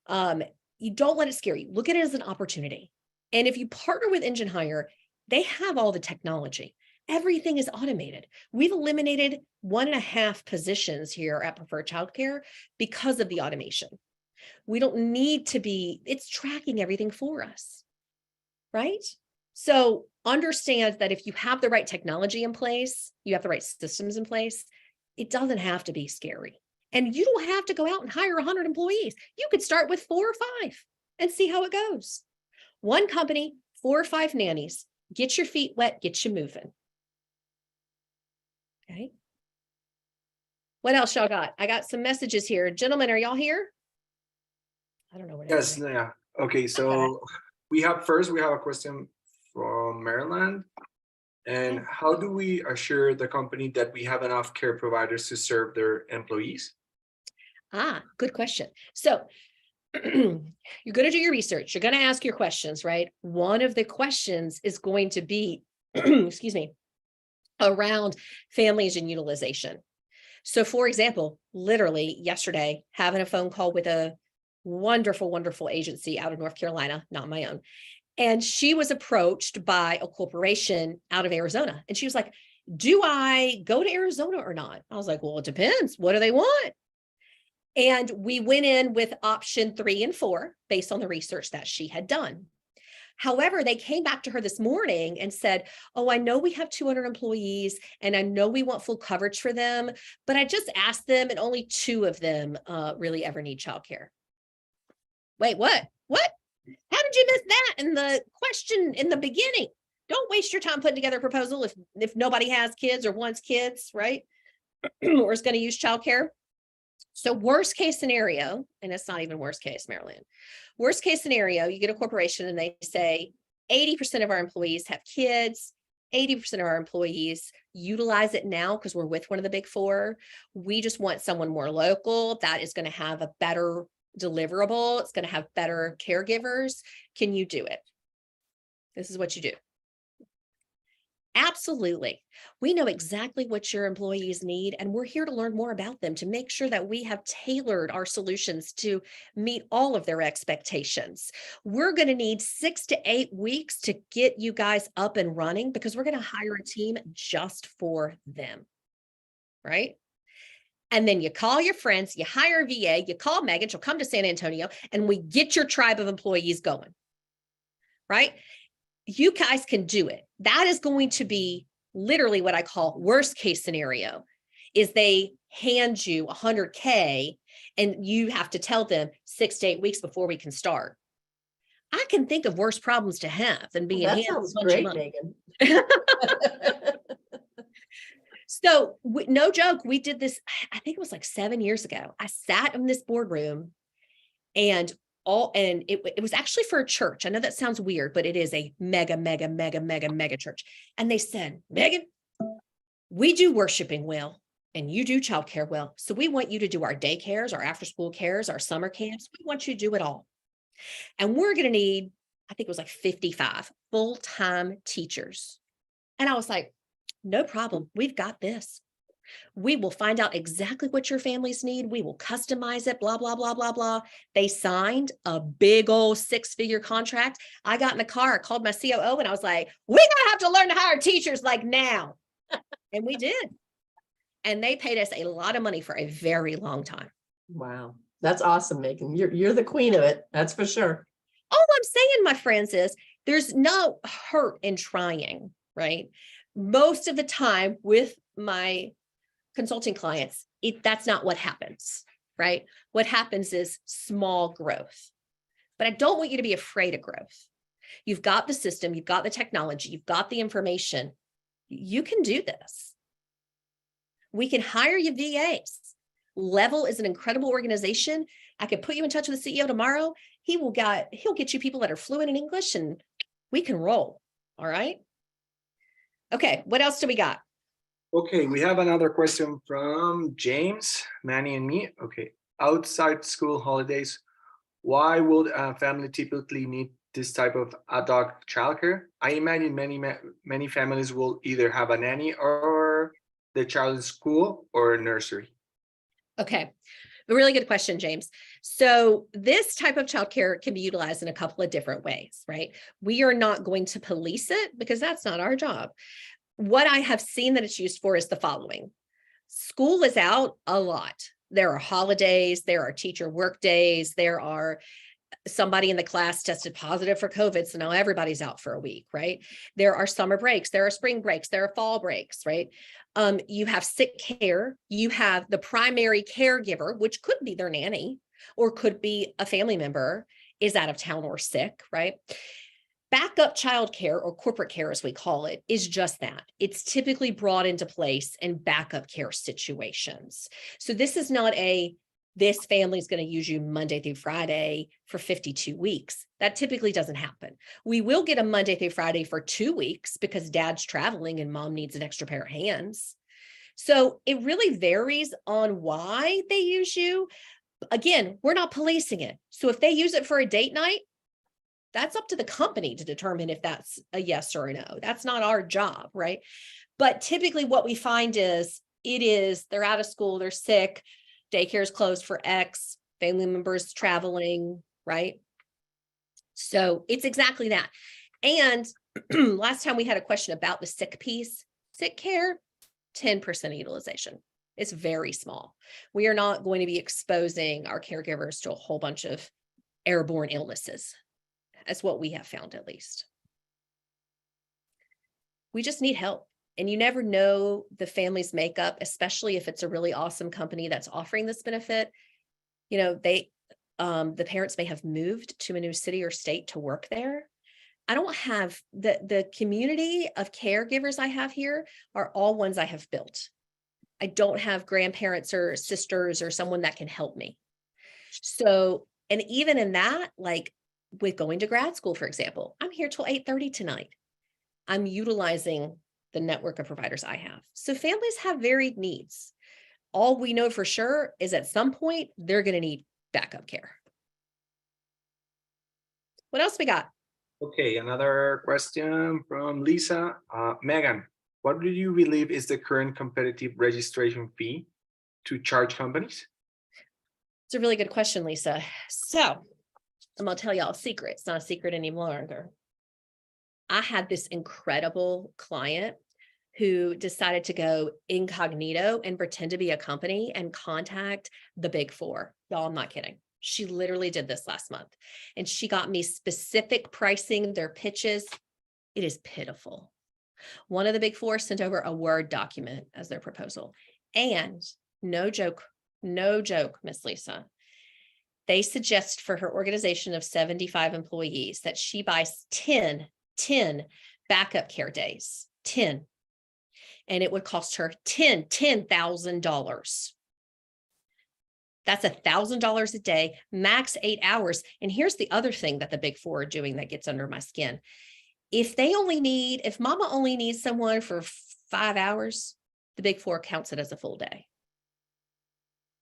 You don't let it scare you. Look at it as an opportunity. And if you partner with Engine Hire, they have all the technology. Everything is automated. We've eliminated 1.5 positions here at Preferred Childcare because of the automation. We don't need to be, it's tracking everything for us, right? So understand that if you have the right technology in place, you have the right systems in place, it doesn't have to be scary. And you don't have to go out and hire 100 employees. You could start with 4 or 5 and see how it goes. One company, 4 or 5 nannies, get your feet wet, get you moving. Okay. What else y'all got? I got some messages here. Gentlemen, are y'all here? I don't know what. Yes, yeah. Okay, so we have a question from Maryland. And how do we assure the company that we have enough care providers to serve their employees? Good question. So you're going to do your research. You're going to ask your questions, right? One of the questions is going to be, excuse me, around families and utilization. So for example, literally yesterday, having a phone call with a wonderful, wonderful agency out of North Carolina, not my own. And she was approached by a corporation out of Arizona. And she was like, do I go to Arizona or not? I was like, well, it depends. What do they want? And we went in with option 3 and 4 based on the research that she had done. However, they came back to her this morning and said, oh, I know we have 200 employees and I know we want full coverage for them, but I just asked them and only 2 of them really ever need childcare. Wait, what? What? How did you miss that in the question in the beginning? Don't waste your time putting together a proposal if nobody has kids or wants kids, right? Or is going to use childcare. So worst case scenario, and it's not even worst case, Maryland. Worst case scenario, you get a corporation and they say 80% of our employees have kids, 80% of our employees utilize it now because we're with one of the big 4. We just want someone more local that is going to have a better deliverable. It's going to have better caregivers. Can you do it? This is what you do. Absolutely. We know exactly what your employees need, and we're here to learn more about them to make sure that we have tailored our solutions to meet all of their expectations. We're going to need 6 to 8 weeks to get you guys up and running because we're going to hire a team just for them, right? And then you call your friends, you hire a VA, you call Megan, she'll come to San Antonio, and we get your tribe of employees going, right? You guys can do it. That is going to be literally what I call worst case scenario, is they hand you $100K and you have to tell them 6 to 8 weeks before we can start. I can think of worse problems to have than being That handed sounds a bunch of great, money. Megan. So no joke, we did this, I think it was like 7 years ago. I sat in this boardroom and it was actually for a church. I know that sounds weird, but it is a mega church. And they said, Megan, we do worshiping well and you do childcare well. So we want you to do our daycares, our after school cares, our summer camps. We want you to do it all. And we're going to need I think it was like 55 full-time teachers. And I was like, no problem. We've got this. We will find out exactly what your families need. We will customize it, blah, blah, blah, blah, blah. They signed a big old 6-figure contract. I got in the car, I called my COO and I was like, we're going to have to learn to hire teachers like now. And we did. And they paid us a lot of money for a very long time. Wow. That's awesome, Megan. You're the queen of it. That's for sure. All I'm saying, my friends, is there's no hurt in trying, right? Most of the time with my consulting clients, that's not what happens, right? What happens is small growth. But I don't want you to be afraid of growth. You've got the system, you've got the technology, you've got the information. You can do this. We can hire you VAs. Level is an incredible organization. I could put you in touch with the CEO tomorrow. He'll get you people that are fluent in English and we can roll. All right. Okay. What else do we got? Okay, we have another question from James, Manny, and me. Okay, outside school holidays, why would a family typically need this type of ad hoc childcare? I imagine many families will either have a nanny or the child in school or nursery. Okay, a really good question, James. So this type of childcare can be utilized in a couple of different ways, right? We are not going to police it because that's not our job. What I have seen that it's used for is the following. School is out a lot. There are holidays, there are teacher work days, there are somebody in the class tested positive for COVID, so now everybody's out for a week, right? There are summer breaks, there are spring breaks, there are fall breaks, right? You have sick care, you have the primary caregiver, which could be their nanny or could be a family member is out of town or sick, right? Backup childcare, or corporate care as we call it, is just that. It's typically brought into place in backup care situations. So this is not this family is going to use you Monday through Friday for 52 weeks. That typically doesn't happen. We will get a Monday through Friday for 2 weeks because dad's traveling and mom needs an extra pair of hands. So it really varies on why they use you. Again, we're not policing it. So if they use it for a date night, that's up to the company to determine if that's a yes or a no. That's not our job, right? But typically what we find is they're out of school, they're sick, daycare is closed for X, family members traveling, right? So it's exactly that. And last time we had a question about the sick piece, sick care, 10% utilization. It's very small. We are not going to be exposing our caregivers to a whole bunch of airborne illnesses. That's what we have found, at least. We just need help. And you never know the family's makeup, especially if it's a really awesome company that's offering this benefit. You know, the parents may have moved to a new city or state to work there. I don't have the community of caregivers I have here are all ones I have built. I don't have grandparents or sisters or someone that can help me. So, and even in that, like with going to grad school, for example, I'm here till 8:30 tonight. I'm utilizing the network of providers I have. So families have varied needs. All we know for sure is at some point, they're going to need backup care. What else we got? Okay, another question from Lisa. Megan, what do you believe is the current competitive registration fee to charge companies? It's a really good question, Lisa. So I'm going to tell y'all a secret. It's not a secret any longer. I had this incredible client who decided to go incognito and pretend to be a company and contact the Big Four. Y'all, I'm not kidding. She literally did this last month and she got me specific pricing, their pitches. It is pitiful. One of the Big Four sent over a Word document as their proposal. And no joke, Miss Lisa, they suggest for her organization of 75 employees that she buys 10 backup care days, 10. And it would cost her $10,000. That's $1,000 a day, max 8 hours. And here's the other thing that the Big Four are doing that gets under my skin. If mama only needs someone for 5 hours, the Big Four counts it as a full day.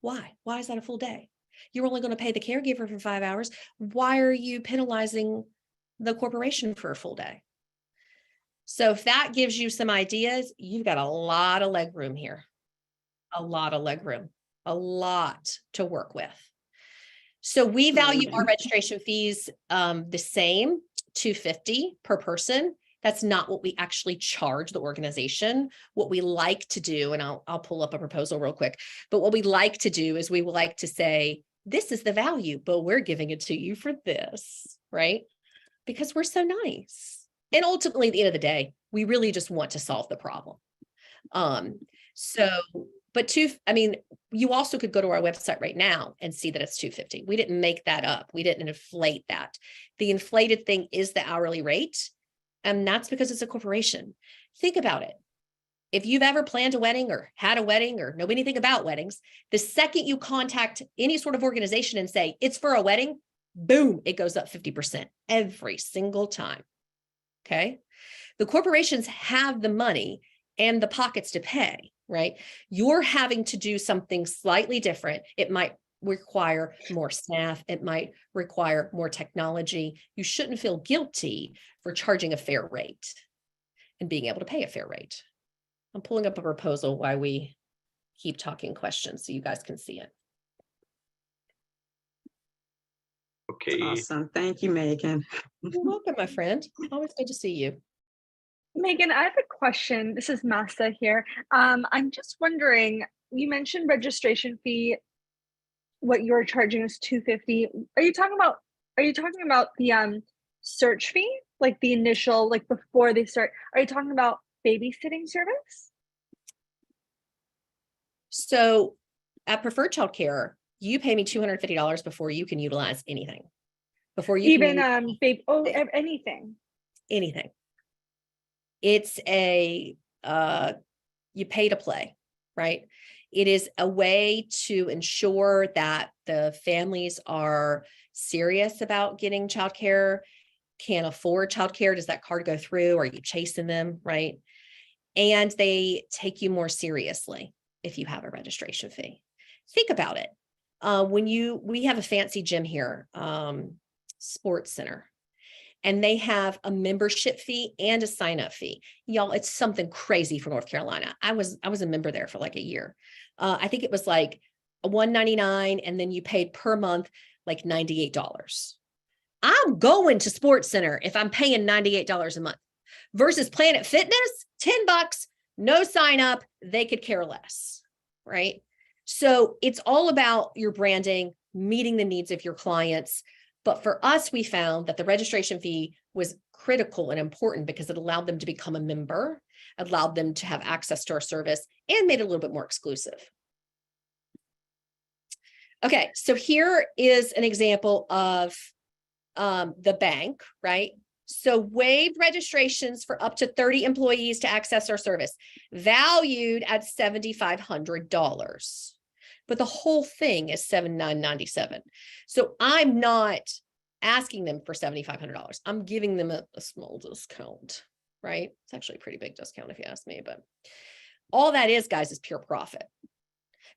Why? Why is that a full day? You're only going to pay the caregiver for 5 hours. Why are you penalizing the corporation for a full day. So if that gives you some ideas, you've got a lot of leg room here, a lot of leg room, a lot to work with. So we value our registration fees the same, $250 per person. That's not what we actually charge the organization. What we like to do, and I'll pull up a proposal real quick, but what we like to do is we would like to say, this is the value, but we're giving it to you for this, right? Because we're so nice. And ultimately, at the end of the day, we really just want to solve the problem. You also could go to our website right now and see that it's $250. We didn't make that up. We didn't inflate that. The inflated thing is the hourly rate. And that's because it's a corporation. Think about it. If you've ever planned a wedding or had a wedding or know anything about weddings, the second you contact any sort of organization and say, it's for a wedding, boom, it goes up 50% every single time. Okay. The corporations have the money and the pockets to pay, right? You're having to do something slightly different. It might require more staff. It might require more technology. You shouldn't feel guilty for charging a fair rate and being able to pay a fair rate. I'm pulling up a proposal while we keep talking questions so you guys can see it. Okay. Awesome. Thank you, Megan. You're welcome, my friend. Always good to see you. Megan, I have a question. This is Masa here. I'm just wondering, you mentioned registration fee. What you're charging is $250. Are you talking about the search fee, like the initial, like before they start? Are you talking about babysitting service? So at Preferred Childcare, you pay me $250 before you can utilize anything. Before you Even anything. Anything. It's a you pay to play, right? It is a way to ensure that the families are serious about getting childcare, can't afford childcare. Does that card go through? Are you chasing them, right? And they take you more seriously if you have a registration fee. Think about it. We have a fancy gym here, sports center, and they have a membership fee and a sign-up fee. Y'all, it's something crazy for North Carolina. I was a member there for like a year. I think it was like $199, and then you paid per month like $98. I'm going to Sports Center if I'm paying $98 a month versus Planet Fitness, $10, no sign up, they could care less, right? So it's all about your branding, meeting the needs of your clients. But for us, we found that the registration fee was critical and important because it allowed them to become a member, allowed them to have access to our service, and made it a little bit more exclusive. Okay, so here is an example of the bank, right? So waived registrations for up to 30 employees to access our service, valued at $7,500. But the whole thing is $7,997. So I'm not asking them for $7,500. I'm giving them a small discount, right? It's actually a pretty big discount if you ask me, but all that is, guys, is pure profit.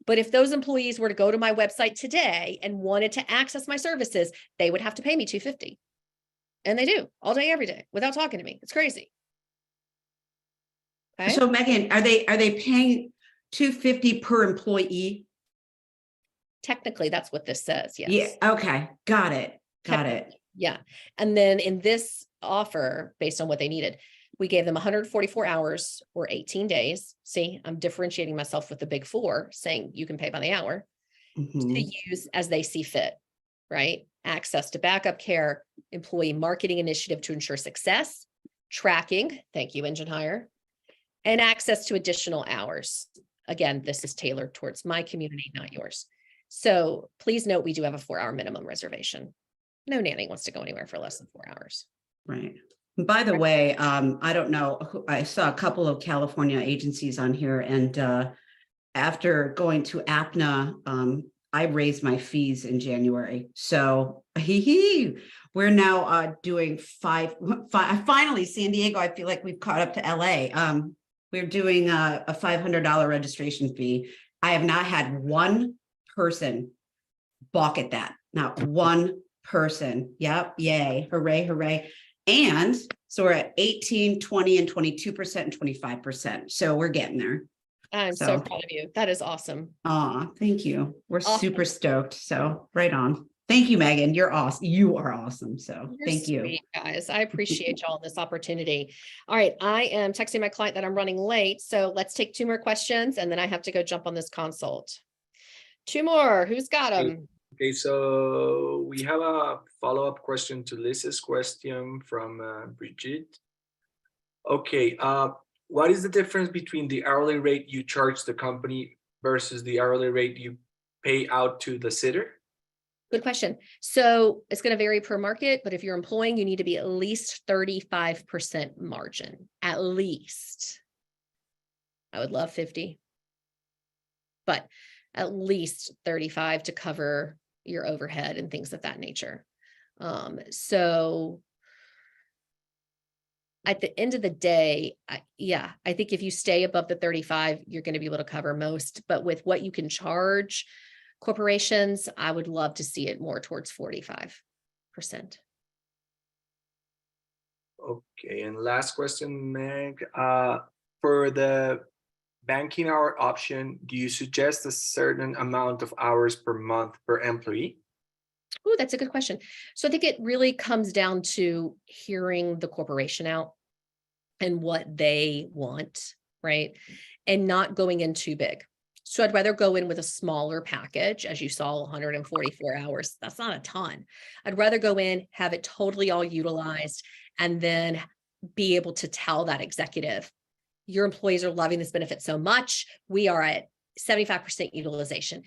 But if those employees were to go to my website today and wanted to access my services, they would have to pay me $250. And they do all day, every day without talking to me. It's crazy. Okay? So Megan, are they paying $250 per employee? Technically, that's what this says. Yes. Yeah. Okay. Got it. Got it. Yeah. And then in this offer, based on what they needed, we gave them 144 hours or 18 days. See, I'm differentiating myself with the big four, saying you can pay by the hour to use as they see fit, right? Access to backup care, employee marketing initiative to ensure success, tracking, thank you, Engine Hire, and access to additional hours. Again, this is tailored towards my community, not yours. So please note, we do have a 4-hour minimum reservation. No nanny wants to go anywhere for less than 4 hours. Right. By the way, I don't know, I saw a couple of California agencies on here, and after going to APNA, I raised my fees in January. So we're now doing finally, San Diego, I feel like we've caught up to LA. We're doing a $500 registration fee. I have not had one person balk at that. Not one person. Yep. Yay. Hooray. Hooray. And so we're at 18, 20, and 22% and 25%. So we're getting there. I'm so proud of you. That is awesome. Thank you. We're Awesome. super stoked. So right on. Thank you, Megan. You're awesome. You are awesome. So You're thank you. sweet, guys. I appreciate y'all this opportunity. All right. I am texting my client that I'm running late. So let's take 2 more questions and then I have to go jump on this consult. 2 more. Who's got them? Okay, so we have a follow-up question to Liz's question from Bridget. Okay, what is the difference between the hourly rate you charge the company versus the hourly rate you pay out to the sitter? Good question. So it's going to vary per market, but if you're employing, you need to be at least 35% margin, at least. I would love 50, but at least 35 to cover your overhead and things of that nature. So at the end of the day, I think if you stay above the 35, you're going to be able to cover most, but with what you can charge corporations, I would love to see it more towards 45%. Okay, and last question, Meg. For the banking hour option, do you suggest a certain amount of hours per month per employee? Oh, that's a good question. So I think it really comes down to hearing the corporation out and what they want, right? And not going in too big. So I'd rather go in with a smaller package, as you saw, 144 hours. That's not a ton. I'd rather go in, have it totally all utilized, and then be able to tell that executive, your employees are loving this benefit so much. We are at 75% utilization.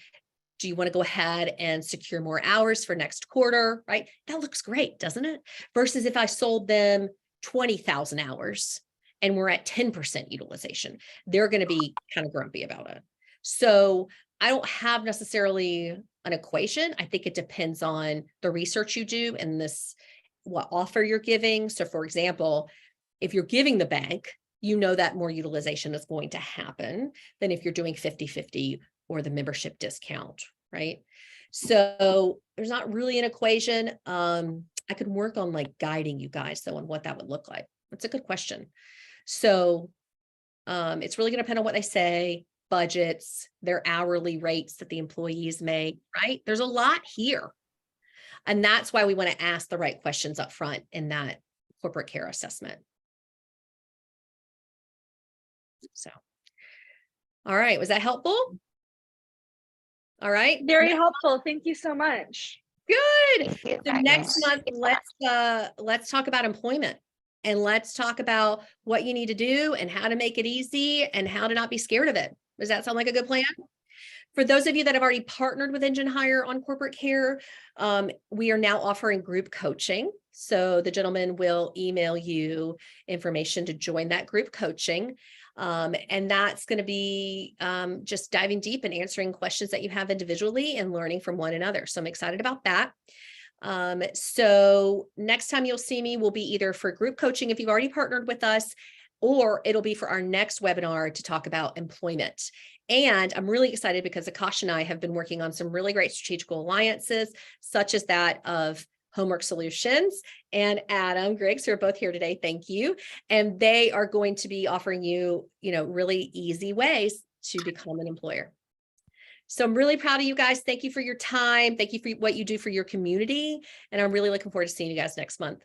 Do you want to go ahead and secure more hours for next quarter, right? That looks great, doesn't it? Versus if I sold them 20,000 hours and we're at 10% utilization, they're going to be kind of grumpy about it. So I don't have necessarily an equation. I think it depends on the research you do and what offer you're giving. So for example, if you're giving the bank, you know that more utilization is going to happen than if you're doing 50-50 or the membership discount, right? So there's not really an equation. I could work on like guiding you guys though on what that would look like. That's a good question. So it's really going to depend on what they say, budgets, their hourly rates that the employees make, right? There's a lot here. And that's why we want to ask the right questions up front in that corporate care assessment. So, all right. Was that helpful? All right. Very helpful. Thank you so much. Good. So next month, let's talk about employment and let's talk about what you need to do and how to make it easy and how to not be scared of it. Does that sound like a good plan? For those of you that have already partnered with Engine Hire on corporate care, we are now offering group coaching. So the gentleman will email you information to join that group coaching. And that's going to be just diving deep and answering questions that you have individually and learning from one another. So I'm excited about that. So next time you'll see me will be either for group coaching if you've already partnered with us, or it'll be for our next webinar to talk about employment. And I'm really excited because Akash and I have been working on some really great strategic alliances, such as that of Homework Solutions and Adam Griggs, who are both here today. Thank you. And they are going to be offering you, really easy ways to become an employer. So I'm really proud of you guys. Thank you for your time. Thank you for what you do for your community. And I'm really looking forward to seeing you guys next month.